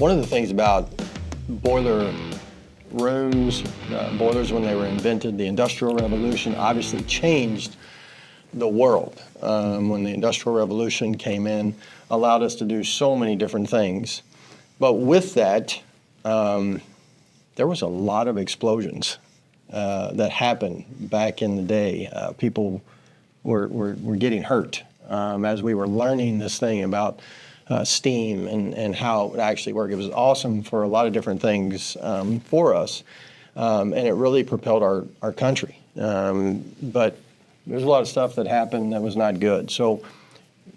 One of the things about boiler rooms, boilers when they were invented, the Industrial Revolution obviously changed the world. When the Industrial Revolution came in, allowed us to do so many different things. But with that, there was a lot of explosions that happened back in the day. People were getting hurt as we were learning this thing about steam and how it actually worked. It was awesome for a lot of different things for us, and it really propelled our country. But there's a lot of stuff that happened that was not good. So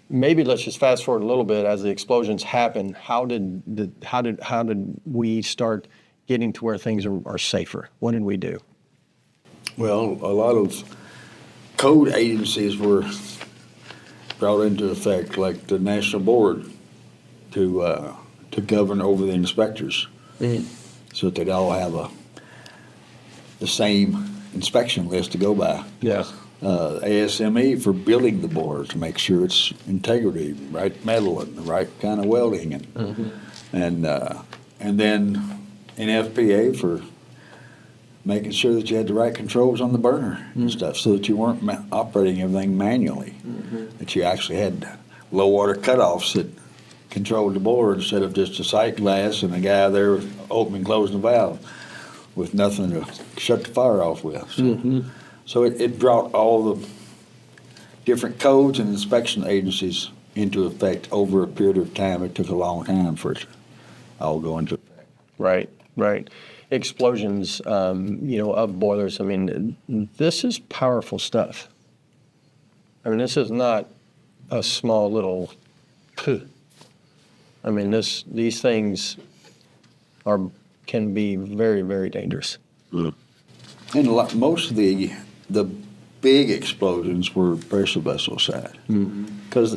maybe let's just fast forward a little bit. As the explosions happened, how did we start getting to where things are safer? What did we do? Well, a lot of code agencies were brought into effect, like the National Board, to govern over the inspectors, so that they'd all have the same inspection list to go by. Yeah. ASME for building the boiler to make sure it's integrity, right metal, and the right kind of welding, and then NFPA for making sure that you had the right controls on the burner and stuff, so that you weren't operating everything manually, that you actually had low water cutoffs that controlled the boiler instead of just a sight glass and a guy there opening and closing the valve with nothing to shut the fire off with. So it brought all the different codes and inspection agencies into effect over a period of time. It took a long time for it to all go into effect. Right. Explosions, of boilers. I mean, this is powerful stuff. I mean, this is not a small little pooh. I mean, these things can be very, very dangerous. And most of the big explosions were pressure vessel side, because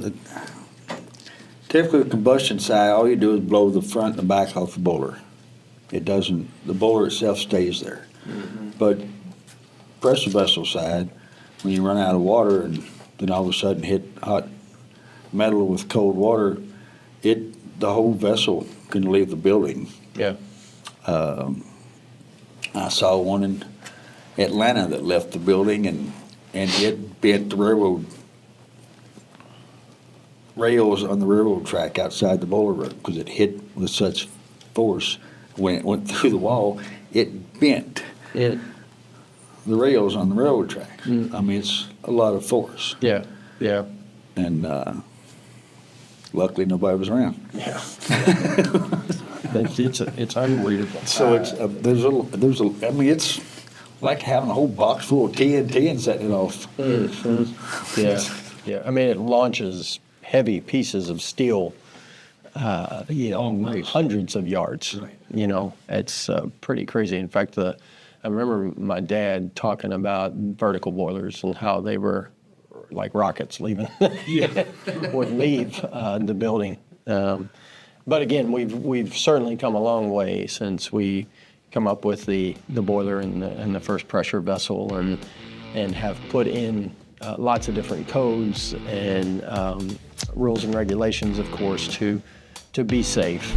typically the combustion side, all you do is blow the front and the back off the boiler. It doesn't. The boiler itself stays there. But pressure vessel side, when you run out of water and then all of a sudden hit hot metal with cold water, the whole vessel can leave the building. Yeah. I saw one in Atlanta that left the building and it bent the railroad rails on the railroad track outside the boiler room because it hit with such force. When it went through the wall, it bent the rails on the railroad track. I mean, it's a lot of force. Yeah. And luckily nobody was around. Yeah. It's unbelievable. So it's like having a whole box full of TNT and setting it off. Yeah. I mean, it launches heavy pieces of steel, hundreds of yards. Right. It's pretty crazy. In fact, I remember my dad talking about vertical boilers and how they were like rockets leaving, would leave the building. But again, we've certainly come a long way since we come up with the boiler and the first pressure vessel and have put in lots of different codes and rules and regulations, of course, to be safe.